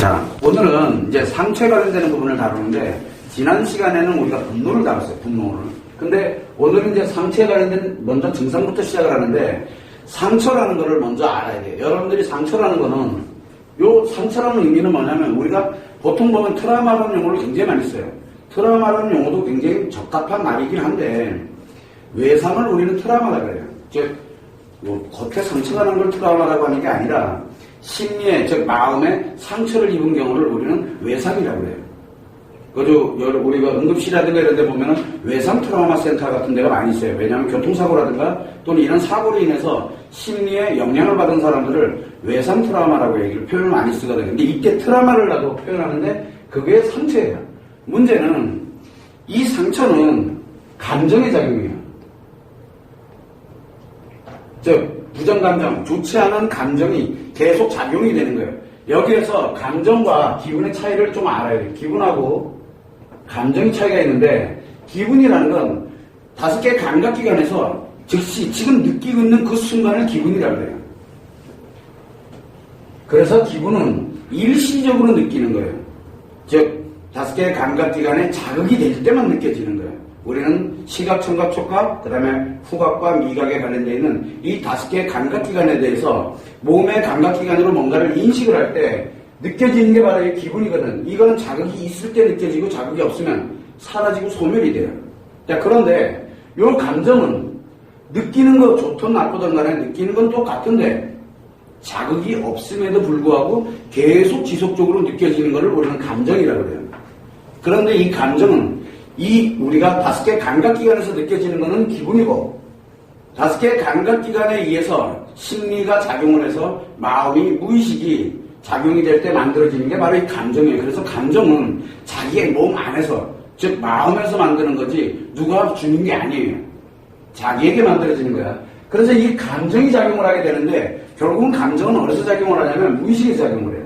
자, 오늘은 이제 상처에 관련되는 부분을 다루는데, 지난 시간에는 우리가 분노를 다뤘어요, 분노를. 근데 오늘은 이제 상처에 관련된 먼저 증상부터 시작을 하는데, 상처라는 거를 먼저 알아야 돼요. 여러분들이 상처라는 거는, 요 상처라는 의미는 뭐냐면, 우리가 보통 보면 트라우마라는 용어를 굉장히 많이 써요. 트라우마라는 용어도 굉장히 적합한 말이긴 한데, 외상을 우리는 트라우마라고 그래요. 즉, 뭐 겉에 상처가 난 걸 트라우마라고 하는 게 아니라, 심리에, 즉 마음에 상처를 입은 경우를 우리는 외상이라고 해요. 그죠? 우리가 응급실이라든가 이런 데 보면은 외상 트라우마 센터 같은 데가 많이 있어요. 왜냐하면 교통사고라든가 또는 이런 사고로 인해서 심리에 영향을 받은 사람들을 외상 트라우마라고 얘기를 표현을 많이 쓰거든요. 근데 이때 트라우마를 나도 표현하는데 그게 상처예요. 문제는 이 상처는 감정의 작용이에요. 즉 부정감정, 좋지 않은 감정이 계속 작용이 되는 거예요. 여기에서 감정과 기분의 차이를 좀 알아야 돼요. 기분하고 감정의 차이가 있는데, 기분이라는 건 5개의 감각기관에서 즉시 지금 느끼고 있는 그 순간을 기분이라고 해요. 그래서 기분은 일시적으로 느끼는 거예요. 즉 5개의 감각기관에 자극이 될 때만 느껴지는 거예요. 우리는 시각, 청각, 촉각, 그 다음에 후각과 미각에 관련되어 있는 이 5개의 감각기관에 대해서 몸의 감각기관으로 뭔가를 인식을 할 때 느껴지는 게 바로 이 기분이거든. 이거는 자극이 있을 때 느껴지고 자극이 없으면 사라지고 소멸이 돼요. 자, 그런데 이 감정은 느끼는 거 좋든 나쁘든 간에 느끼는 건 똑같은데 자극이 없음에도 불구하고 계속 지속적으로 느껴지는 것을 우리는 감정이라고 해요. 그런데 이 감정은 우리가 5개 감각기관에서 느껴지는 것은 기분이고, 5개 감각기관에 의해서 심리가 작용을 해서 마음이, 무의식이 작용이 될 때 만들어지는 게 바로 이 감정이에요. 그래서 감정은 자기의 몸 안에서, 즉 마음에서 만드는 거지 누가 주는 게 아니에요. 자기에게 만들어지는 거야. 그래서 이 감정이 작용을 하게 되는데, 결국은 감정은 어디서 작용을 하냐면 무의식에서 작용을 해요.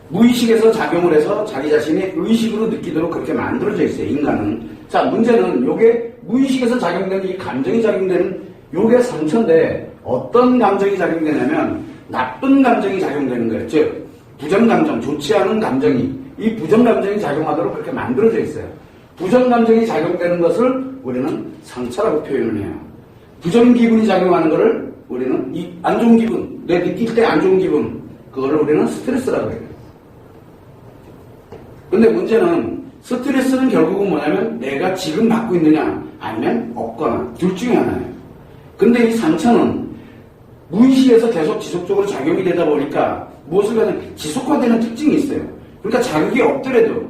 무의식에서 작용을 해서 자기 자신이 의식으로 느끼도록 그렇게 만들어져 있어요, 인간은. 자, 문제는 요게 무의식에서 작용되는 이 감정이 작용되는 요게 상처인데, 어떤 감정이 작용되냐면 나쁜 감정이 작용되는 거예요. 즉 부정감정, 좋지 않은 감정이, 이 부정감정이 작용하도록 그렇게 만들어져 있어요. 부정감정이 작용되는 것을 우리는 상처라고 표현을 해요. 부정기분이 작용하는 것을 우리는 이 안 좋은 기분, 내 느낄 때 안 좋은 기분, 그거를 우리는 스트레스라고 해요. 근데 문제는 스트레스는 결국은 뭐냐면 내가 지금 받고 있느냐 아니면 없거나 둘 중에 하나예요. 근데 이 상처는 무의식에서 계속 지속적으로 작용이 되다 보니까 무엇을 가든 지속화되는 특징이 있어요. 그러니까 자극이 없더라도,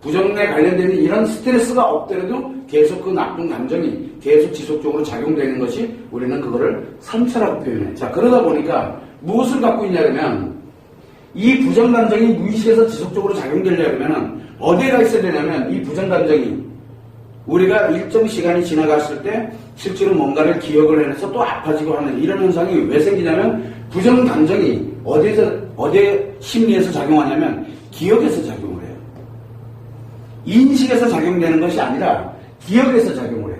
부정에 관련되는 이런 스트레스가 없더라도 계속 그 나쁜 감정이 계속 지속적으로 작용되는 것이 우리는 그거를 상처라고 표현해요. 자, 그러다 보니까 무엇을 갖고 있냐면 이 부정감정이 무의식에서 지속적으로 작용되려면 어디에가 있어야 되냐면, 이 부정감정이 우리가 일정 시간이 지나갔을 때 실제로 뭔가를 기억을 해내서 또 아파지고 하는 이런 현상이 왜 생기냐면, 부정감정이 어디에 심리에서 작용하냐면 기억에서 작용을 해요. 인식에서 작용되는 것이 아니라 기억에서 작용을 해요.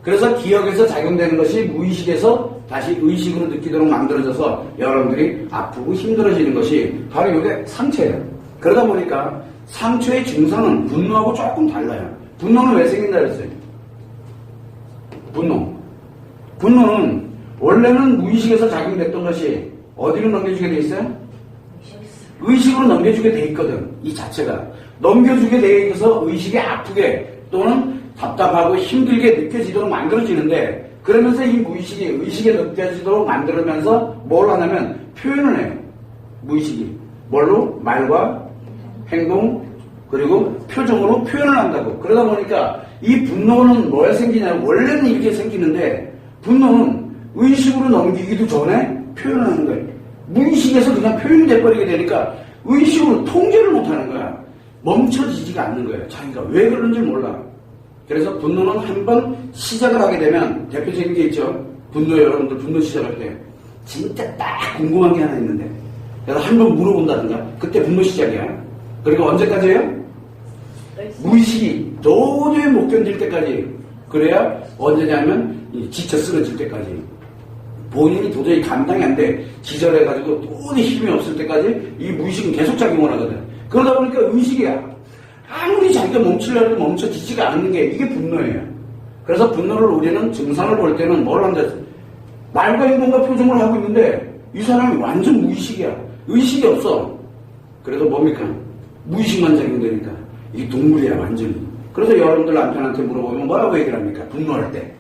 그래서 기억에서 작용되는 것이 무의식에서 다시 의식으로 느끼도록 만들어져서 여러분들이 아프고 힘들어지는 것이 바로 이게 상처예요. 그러다 보니까 상처의 증상은 분노하고 조금 달라요. 분노는 왜 생긴다 그랬어요? 분노는 원래는 무의식에서 작용됐던 것이 어디로 넘겨주게 돼 있어요? 의식으로 넘겨주게 돼 있거든. 이 자체가 넘겨주게 돼 있어서 의식이 아프게 또는 답답하고 힘들게 느껴지도록 만들어지는데, 그러면서 이 무의식이 의식에 느껴지도록 만들면서 뭘 하냐면 표현을 해요. 무의식이 뭘로? 말과 행동 그리고 표정으로 표현을 한다고. 그러다 보니까 이 분노는 뭐에 생기냐면, 원래는 이렇게 생기는데 분노는 의식으로 넘기기도 전에 표현을 하는 거예요. 무의식에서 그냥 표현이 돼버리게 되니까 의식으로 통제를 못하는 거야. 멈춰지지가 않는 거예요. 자기가 왜 그런지 몰라. 그래서 분노는 한번 시작을 하게 되면, 대표적인 게 있죠. 분노, 여러분들 분노 시작할 때 진짜 딱 궁금한 게 하나 있는데, 그래서 한번 물어본다든가, 그때 분노 시작이야. 그리고 언제까지예요? 무의식이 도저히 못 견딜 때까지. 그래야 언제냐면 지쳐 쓰러질 때까지. 본인이 도저히 감당이 안 돼. 기절해가지고 도저히 힘이 없을 때까지 이 무의식은 계속 작용을 하거든. 그러다 보니까 의식이야. 아무리 자기가 멈추려도 멈춰지지가 않는 게 이게 분노예요. 그래서 분노를 우리는 증상을 볼 때는 뭘 한다? 말과 행동과 표정을 하고 있는데 이 사람이 완전 무의식이야. 의식이 없어. 그래서 뭡니까? 무의식만 작용되니까 이게 동물이야 완전히. 그래서 여러분들 남편한테 물어보면 뭐라고 얘기를 합니까? 분노할 때.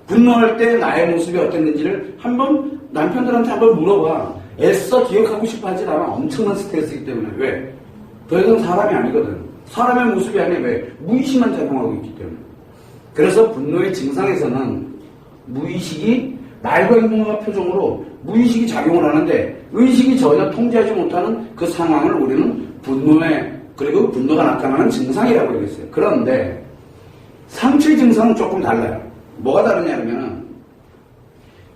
분노할 때 나의 모습이 어땠는지를 한번 남편들한테 한번 물어봐. 애써 기억하고 싶어 하진 않아. 엄청난 스트레스이기 때문에. 왜? 더 이상 사람이 아니거든. 사람의 모습이 아니야. 왜? 무의식만 작용하고 있기 때문에. 그래서 분노의 증상에서는 무의식이 말과 행동과 표정으로 무의식이 작용을 하는데 의식이 전혀 통제하지 못하는 그 상황을 우리는 그리고 분노가 나타나는 증상이라고 얘기했어요. 그런데 상처의 증상은 조금 달라요. 뭐가 다르냐면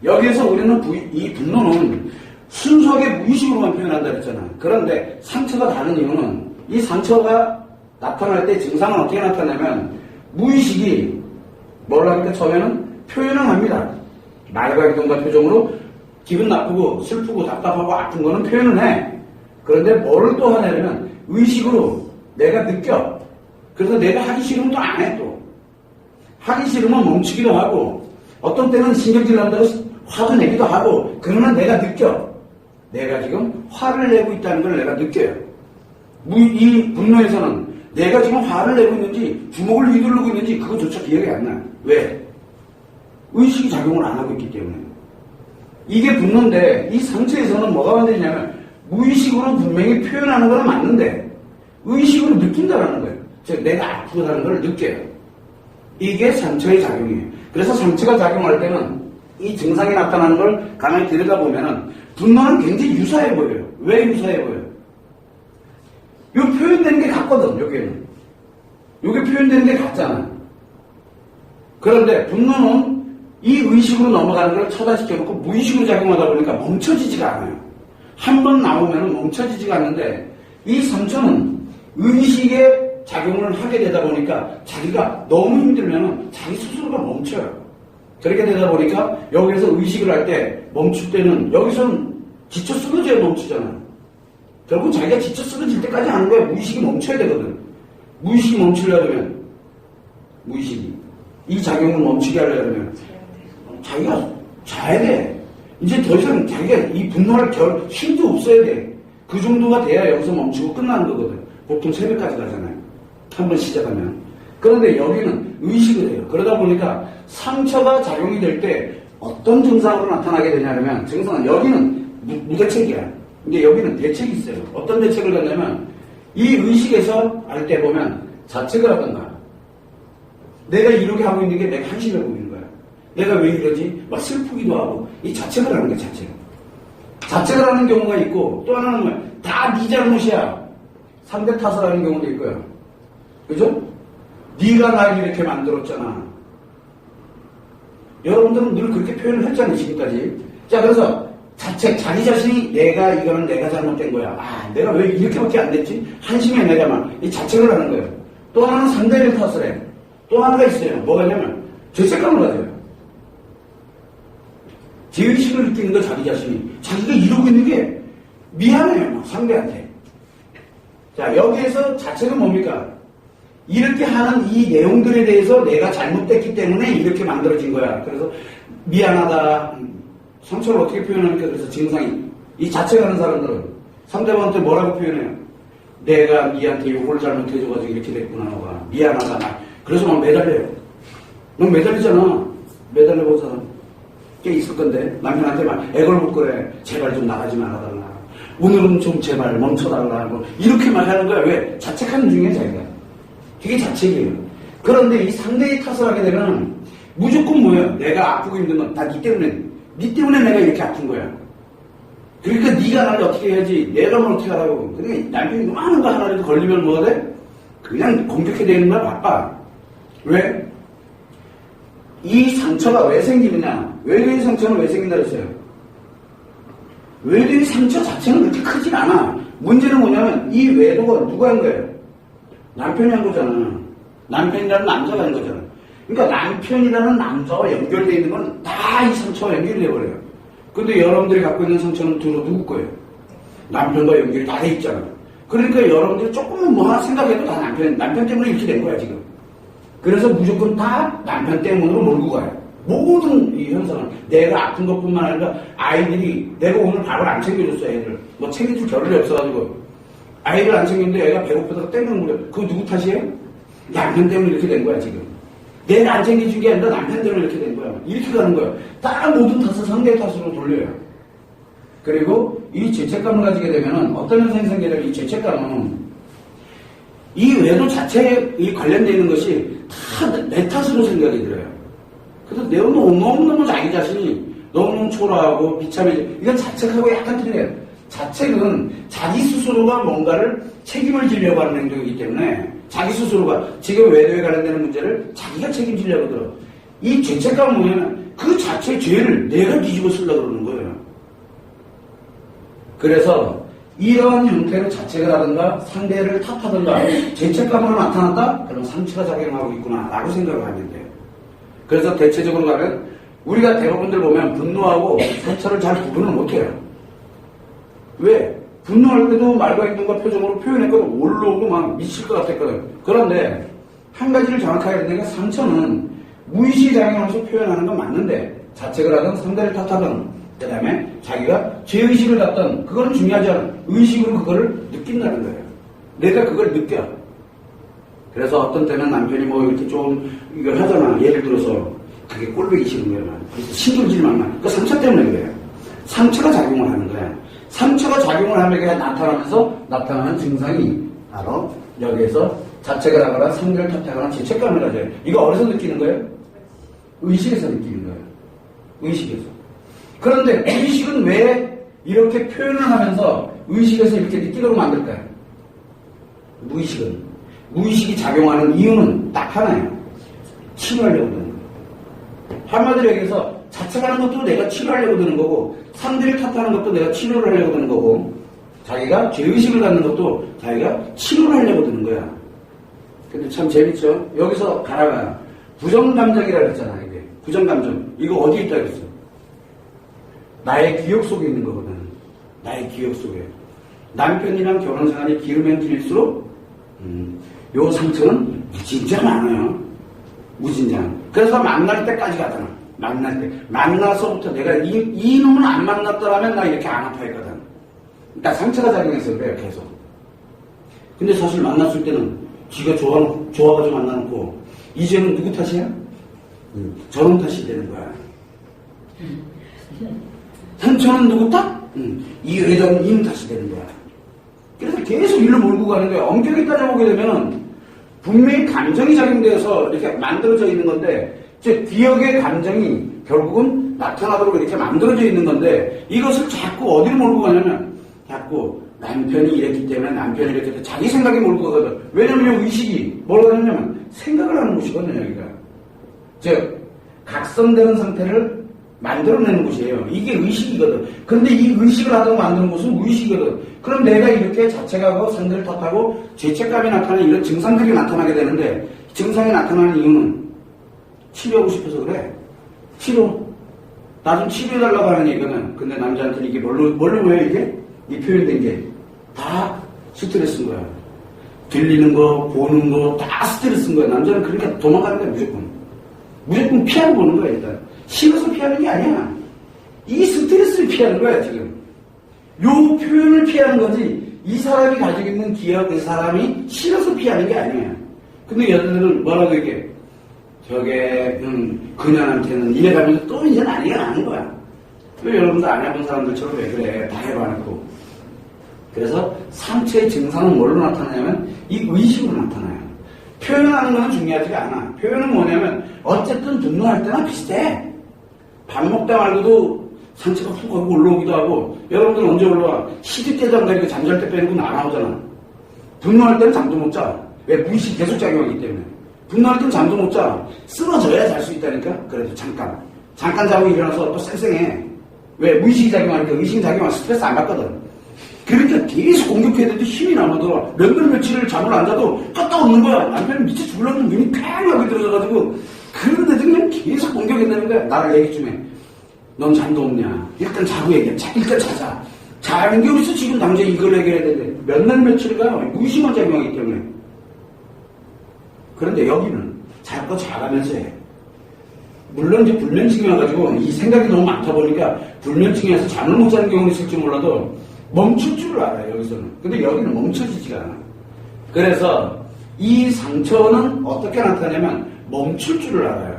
여기에서 우리는 이 분노는 순수하게 무의식으로만 표현한다 그랬잖아. 그런데 상처가 다른 이유는 이 상처가 나타날 때 증상은 어떻게 나타나냐면 무의식이 뭘 하니까 처음에는 표현을 합니다. 말과 행동과 표정으로 기분 나쁘고 슬프고 답답하고 아픈 거는 표현을 해. 그런데 뭐를 또 하냐면 의식으로 내가 느껴. 그래서 내가 하기 싫으면 또 안 해 또. 하기 싫으면 멈추기도 하고 어떤 때는 신경질 난다고 화도 내기도 하고 그러면 내가 느껴. 내가 지금 화를 내고 있다는 걸 내가 느껴요. 이 분노에서는 내가 지금 화를 내고 있는지 주먹을 휘두르고 있는지 그거조차 기억이 안 나요. 왜? 의식이 작용을 안 하고 있기 때문에. 이게 분노인데 이 상처에서는 뭐가 만들냐면 무의식으로 분명히 표현하는 건 맞는데 의식으로 느낀다는 거예요. 즉 내가 아프다는 걸 느껴요. 이게 상처의 작용이에요. 그래서 상처가 작용할 때는 이 증상이 나타나는 걸 가만히 들여다보면 분노는 굉장히 유사해 보여요. 왜 유사해 보여요? 요 표현되는 게 같거든, 여기는. 요게 표현되는 게 같잖아. 그런데 분노는 이 의식으로 넘어가는 걸 차단시켜놓고 무의식으로 작용하다 보니까 멈춰지지가 않아요. 한 번 나오면 멈춰지지가 않는데 이 상처는 의식에 작용을 하게 되다 보니까 자기가 너무 힘들면 자기 스스로가 멈춰요. 그렇게 되다 보니까 여기서 의식을 할 때 멈출 때는 여기서는 지쳐 쓰러져야 멈추잖아. 결국 자기가 지쳐 쓰러질 때까지 하는 거야. 무의식이 멈춰야 되거든. 무의식이 멈추려면 무의식이 이 작용을 멈추게 하려면 자기가 자야 돼. 이제 더 이상 자기가 이 분노할 힘도 없어야 돼. 그 정도가 돼야 여기서 멈추고 끝나는 거거든. 보통 새벽까지 가잖아요. 한 번 시작하면. 그런데 여기는 의식을 해요. 그러다 보니까 상처가 작용이 될 때 어떤 증상으로 나타나게 되냐면 증상은 여기는 무대책이야. 근데 여기는 대책이 있어요. 어떤 대책을 갖냐면 이 의식에서 할 때 보면 자책을 하던가 내가 이렇게 하고 있는 게 내가 한심해 보이는 거야. 내가 왜 이러지? 막 슬프기도 하고 이 자책을 하는 거야. 자책을 하는 경우가 있고 또 하나는 뭐야? 다 네 잘못이야. 상대 탓을 하는 경우도 있고요. 그죠? 네가 날 이렇게 만들었잖아. 여러분들은 늘 그렇게 표현을 했잖아요. 지금까지. 자, 그래서 자책, 자기 자신이 이거는 내가 잘못된 거야. 아, 내가 왜 이렇게밖에 안 됐지? 한심해 내가 막 이 자책을 하는 거예요. 또 하나는 상대를 탓을 해. 또 하나가 있어요. 뭐가냐면 죄책감을 가져요. 죄의식을 느끼는 거 자기 자신이. 자기가 이러고 있는 게 미안해요. 막 상대한테. 자, 여기에서 자책은 뭡니까? 이렇게 하는 이 내용들에 대해서 내가 잘못됐기 때문에 이렇게 만들어진 거야. 그래서 미안하다. 상처를 어떻게 표현합니까? 그래서 증상이. 이 자책하는 사람들은 상대방한테 뭐라고 표현해요? 내가 니한테 욕을 잘못해줘가지고 이렇게 됐구나. 너가. 미안하다. 나. 그래서 막 매달려요. 넌 매달리잖아. 매달려본 사람 꽤 있을 건데 남편한테 막 애걸복걸해. 제발 좀 나가지 말아달라. 오늘은 좀 제발 멈춰달라. 뭐 이렇게 말하는 거야. 왜? 자책하는 중이야 자기가. 그게 자책이에요. 그런데 이 상대의 탓을 하게 되면 무조건 뭐예요? 내가 아프고 힘든 건 다 니 때문에 내가 이렇게 아픈 거야. 그러니까 네가 나를 어떻게 해야지 내가 뭘 어떻게 하라고. 그러니까 남편이 많은 거 하나라도 걸리면 뭐가 돼? 그냥 공격해야 되는 거야. 바빠. 왜? 이 상처가 왜 생기느냐? 외도의 상처는 왜 생긴다 그랬어요? 외도의 상처 자체는 그렇게 크진 않아. 문제는 뭐냐면 이 외도가 누가 한 거예요? 남편이 한 거잖아. 남편이라는 남자가 한 거잖아. 그러니까 남편이라는 남자와 연결되어 있는 건 다 이 상처와 연결이 돼버려요. 근데 여러분들이 갖고 있는 상처는 주로 누구 거예요? 남편과 연결이 다 돼 있잖아. 그러니까 여러분들이 조금만 뭐 하나 생각해도 다 남편 때문에 이렇게 된 거야, 지금. 그래서 무조건 다 남편 때문으로 몰고 가요. 모든 이 현상은 내가 아픈 것뿐만 아니라 아이들이 내가 오늘 밥을 안 챙겨줬어, 애들. 뭐 챙겨줄 겨를이 없어가지고. 아이를 안 챙겼는데 애가 배고프다가 땡땡 물려. 그거 누구 탓이에요? 남편 때문에 이렇게 된 거야, 지금. 내가 안 챙겨준 게 아니라 남편 때문에 이렇게 된 거야. 이렇게 가는 거야. 다른 모든 탓을 상대의 탓으로 돌려요. 그리고 이 죄책감을 가지게 되면은 어떤 현상이 생기게 되면 이 죄책감은 이 외도 자체에 관련되어 있는 것이 다 내 탓으로 생각이 들어요. 그래서 내가 너무너무 자기 자신이 너무너무 초라하고 비참해져. 이건 자책하고 약간 틀려요. 자책은 자기 스스로가 뭔가를 책임을 지려고 하는 행동이기 때문에 자기 스스로가 지금 외도에 관련되는 문제를 자기가 책임지려고 들어. 이 죄책감은 뭐냐면 그 자체의 죄를 내가 뒤집어 쓰려고 그러는 거예요. 그래서 이러한 형태로 자책을 하든가 상대를 탓하든가 죄책감으로 나타났다? 그러면 상처가 작용하고 있구나 라고 생각을 하면 돼요. 그래서 대체적으로 가면 우리가 대부분들 보면 분노하고 상처를 잘 구분을 못해요. 왜? 분노할 때도 말과 행동과 표정으로 표현했거든. 올라오고 막 미칠 것 같았거든. 그런데 한 가지를 정확하게 해야 되는 게 상처는 무의식이 작용하면서 표현하는 건 맞는데 자책을 하든 상대를 탓하든 그 다음에 자기가 죄의식을 갖던 그건 중요하지 않아. 의식으로 그거를 느낀다는 거예요. 내가 그걸 느껴. 그래서 어떤 때는 남편이 뭐 이렇게 좀 이걸 하잖아. 예를 들어서 그게 꼴보기 싫은 거야. 그래서 신경질만 그 상처 때문에 그래요. 상처가 작용을 하는 거야. 상처가 작용을 하면 나타나면서 나타나는 증상이 바로 여기에서 자책을 하거나 상대를 탓하거나 죄책감을 가져요. 이거 어디서 느끼는 거예요? 의식에서 느끼는 거예요. 의식에서. 그런데 의식은 왜 이렇게 표현을 하면서 의식에서 이렇게 느끼도록 만들까요? 무의식이 작용하는 이유는 딱 하나예요. 치료하려고 드는 거예요. 한마디로 얘기해서 자책하는 것도 내가 치료하려고 드는 거고 상대를 탓하는 것도 내가 치료를 하려고 드는 거고 자기가 죄의식을 갖는 것도 자기가 치료를 하려고 드는 거야. 근데 참 재밌죠? 여기서 가라가 부정감정이라고 했잖아. 이게 부정감정. 이거 어디에 있다 그랬어? 나의 기억 속에 있는 거거든. 나의 기억 속에. 남편이랑 결혼생활이 길으면 길수록 요 상처는 무진장 많아요. 무진장. 그래서 만날 때까지 가잖아. 만날 때. 만나서부터 내가 이 놈은 안 만났더라면 나 이렇게 안 아파했거든. 그러니까 상처가 작용해서 그래요. 계속. 근데 사실 만났을 때는 지가 좋아가지고 만나놓고 이제는 누구 탓이야? 저런 탓이 되는 거야. 상처는 누구 탓? 이 의정님 탓이 되는 거야. 그래서 계속 일로 몰고 가는 거야. 엄격히 따져보게 되면 분명히 감정이 작용되어서 이렇게 만들어져 있는 건데 즉 기억의 감정이 결국은 나타나도록 이렇게 만들어져 있는 건데 이것을 자꾸 어디로 몰고 가냐면 자꾸 남편이 이랬기 때문에 남편이 이렇게 돼 자기 생각이 몰고 가거든. 왜냐면 의식이 뭐라고 하냐면 생각을 하는 곳이거든요. 여기가. 즉 각성되는 상태를 만들어내는 곳이에요. 이게 의식이거든. 근데 이 의식을 하다가 만드는 곳은 무의식이거든. 그럼 내가 이렇게 자책하고 상대를 탓하고 죄책감이 나타나는 이런 증상들이 나타나게 되는데 증상이 나타나는 이유는 치료하고 싶어서 그래. 치료. 나 좀 치료해달라고 하는 얘기거든. 근데 남자한테는 이게 뭘로 보여 이게? 이 표현된 게 다 스트레스인 거야. 들리는 거, 보는 거 다 스트레스인 거야. 남자는 그러니까 도망가는 거야 무조건. 무조건 피하고 보는 거야 일단. 싫어서 피하는 게 아니야. 이 스트레스를 피하는 거야 지금. 요 표현을 피하는 거지 이 사람이 가지고 있는 기억 그 사람이 싫어서 피하는 게 아니야. 근데 여자들은 뭐라고 얘기해? 저게 그녀한테는 이래가면서 또 이제는 아니가 나는 거야. 왜 여러분들 안 해본 사람들처럼 왜 그래? 다 해봐놓고. 그래서 상처의 증상은 뭘로 나타나냐면 이 의식으로 나타나요. 표현하는 건 중요하지가 않아. 표현은 뭐냐면 어쨌든 분노할 때나 비슷해. 밥 먹다 말고도 상처가 훅 하고 올라오기도 하고 여러분들 언제 올라와? 시집 때 잠가니까 잠잘 때 빼놓고는 안 나오잖아. 분노할 때는 잠도 못 자. 왜? 무의식이 계속 작용하기 때문에. 분노할 때는 잠도 못 자. 쓰러져야 잘 수 있다니까. 그래도 잠깐 자고 일어나서 또 쌩쌩해. 왜? 무의식이 작용하니까 의식이 작용하면 스트레스 안 받거든. 그러니까 계속 공격해야 되는데 힘이 남아들어. 며칠을 잠을 안 자도 껐다 웃는 거야. 남편은 미쳐 죽으려면 눈이 팽하게 들어져가지고 그런데도 그냥 계속 공격한다는 거야. 나를 얘기 좀 해. 넌 잠도 없냐? 일단 자고 얘기해. 일단 자자. 자는 게 어디서 지금 당장 이걸 해결해야 되는데 몇 날 며칠간 무심한 작용하기 때문에. 그런데 여기는 자꾸 자가면서 해. 물론 이제 불면증이 와가지고 이 생각이 너무 많다 보니까 불면증에서 잠을 못 자는 경우는 있을지 몰라도 멈출 줄을 알아요, 여기서는. 근데 여기는 멈춰지지가 않아. 그래서 이 상처는 어떻게 나타나냐면 멈출 줄을 알아요.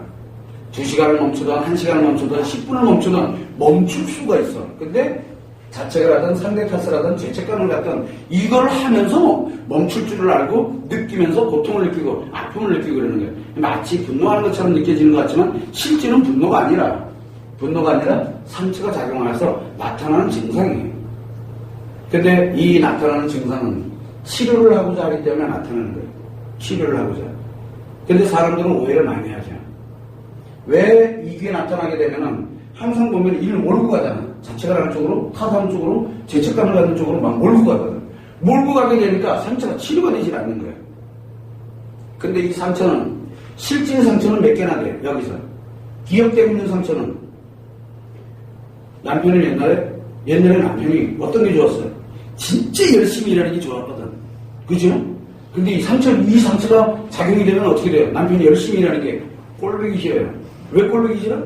2시간을 멈추던 1시간을 멈추던 10분을 멈추던 멈출 수가 있어. 근데 자책을 하든 상대 탓을 하든 죄책감을 갖든 이걸 하면서 멈출 줄을 알고 느끼면서 고통을 느끼고 아픔을 느끼고 그러는 거예요. 마치 분노하는 것처럼 느껴지는 것 같지만 실제는 분노가 아니라 상처가 작용해서 나타나는 증상이에요. 근데 이 나타나는 증상은 치료를 하고자 하기 때문에 나타나는 거예요. 치료를 하고자. 근데 사람들은 오해를 많이 하죠. 왜 이게 나타나게 되면은 항상 보면 일을 몰고 가잖아. 자책을 하는 쪽으로, 탓하는 쪽으로, 죄책감을 갖는 쪽으로 막 몰고 가거든. 몰고 가게 되니까 상처가 치료가 되질 않는 거예요. 근데 이 상처는, 실제 상처는 몇 개나 돼요, 여기서. 기억되고 있는 상처는, 남편은 옛날에 남편이 어떤 게 좋았어요? 진짜 열심히 일하는 게 좋았거든. 그죠? 근데 이 상처가 작용이 되면 어떻게 돼요? 남편이 열심히 일하는 게 꼴보기 싫어요. 왜 꼴보기 싫어?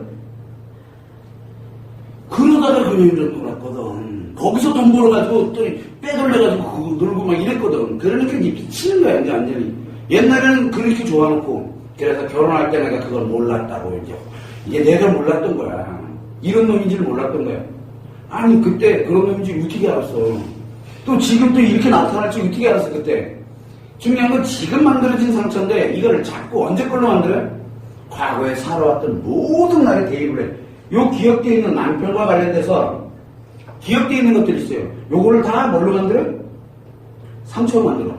그러다가 금요일에 놀았거든. 거기서 돈 벌어가지고 또 빼돌려가지고 그거 놀고 막 이랬거든. 그러니까 이제 미치는 거야, 이제 완전히. 옛날에는 그렇게 좋아놓고, 그래서 결혼할 때 내가 그걸 몰랐다고, 이게 내가 몰랐던 거야. 이런 놈인지를 몰랐던 거야. 아니, 그때 그런 놈인지 어떻게 알았어? 또 지금 또 이렇게 나타날지 어떻게 알았어, 그때? 중요한 건 지금 만들어진 상처인데, 이거를 자꾸 언제 걸로 만들어요? 과거에 살아왔던 모든 날에 대입을 해. 요 기억되어 있는 남편과 관련돼서 기억되어 있는 것들이 있어요. 요거를 다 뭘로 만들어요? 상처로 만들어.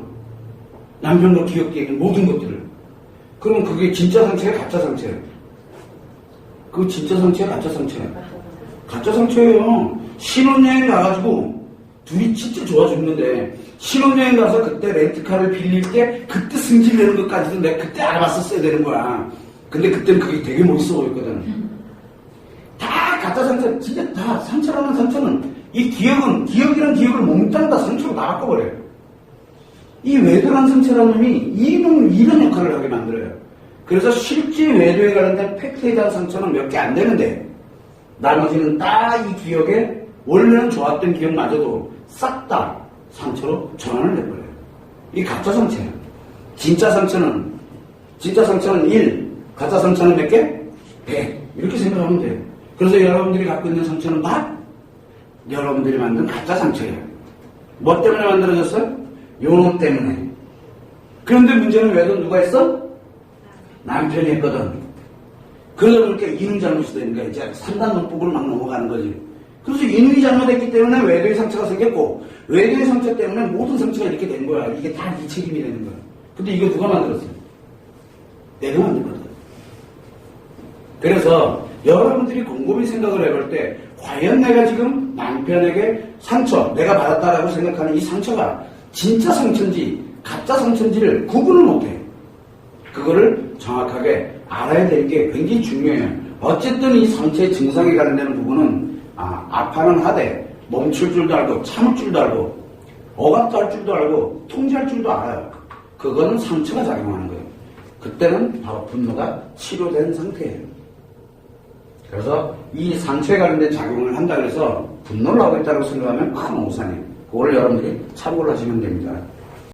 남편과 기억되어 있는 모든 것들을. 그럼 그게 진짜 상처예요? 가짜 상처예요? 그거 진짜 상처예요? 가짜 상처예요? 가짜 상처예요. 신혼여행 가가지고 둘이 진짜 좋아 죽는데 신혼여행 가서 그때 렌트카를 빌릴 때 그때 승질내는 것까지도 내가 그때 알아봤었어야 되는 거야. 근데 그때는 그게 되게 멋있어 보였거든. 다 가짜 상처, 진짜 다 상처라는 상처는 이 기억이란 기억을 몽땅 다 상처로 다 바꿔버려요. 이 외도란 상처라는 놈이 이런 역할을 하게 만들어요. 그래서 실제 외도에 관련된 팩트에 대한 상처는 몇 개 안 되는데 나머지는 딱 이 기억에 원래는 좋았던 기억마저도 싹 다 상처로 전환을 해버려요. 이 가짜 상처예요. 진짜 상처는 1, 가짜 상처는 몇 개? 100. 이렇게 생각하면 돼요. 그래서 여러분들이 갖고 있는 상처는 다 여러분들이 만든 가짜 상처예요. 뭐 때문에 만들어졌어요? 요놈 때문에. 그런데 문제는 외도 누가 했어? 남편이 했거든. 그러다 보니까 이놈 잘못이 되니까 이제 3단 논법으로 막 넘어가는 거지. 그래서 이놈이 잘못했기 때문에 외도의 상처가 생겼고 외도의 상처 때문에 모든 상처가 이렇게 된 거야. 이게 다 네 책임이 되는 거야. 근데 이거 누가 만들었어? 내가 만들거든. 그래서 여러분들이 곰곰이 생각을 해볼 때 과연 내가 지금 남편에게 상처, 내가 받았다라고 생각하는 이 상처가 진짜 상처인지 가짜 상처인지를 구분을 못해. 그거를 정확하게 알아야 될 게 굉장히 중요해요. 어쨌든 이 상처의 증상에 관련되는 부분은 아파는 하되 멈출 줄도 알고 참을 줄도 알고 억압도 할 줄도 알고 통제할 줄도 알아요. 그거는 상처가 작용하는 거예요. 그때는 바로 분노가 치료된 상태예요. 그래서 이 상처에 관련된 작용을 한다고 해서 분노를 하고 있다고 생각하면 큰 오산이에요. 그걸 여러분들이 참고를 하시면 됩니다.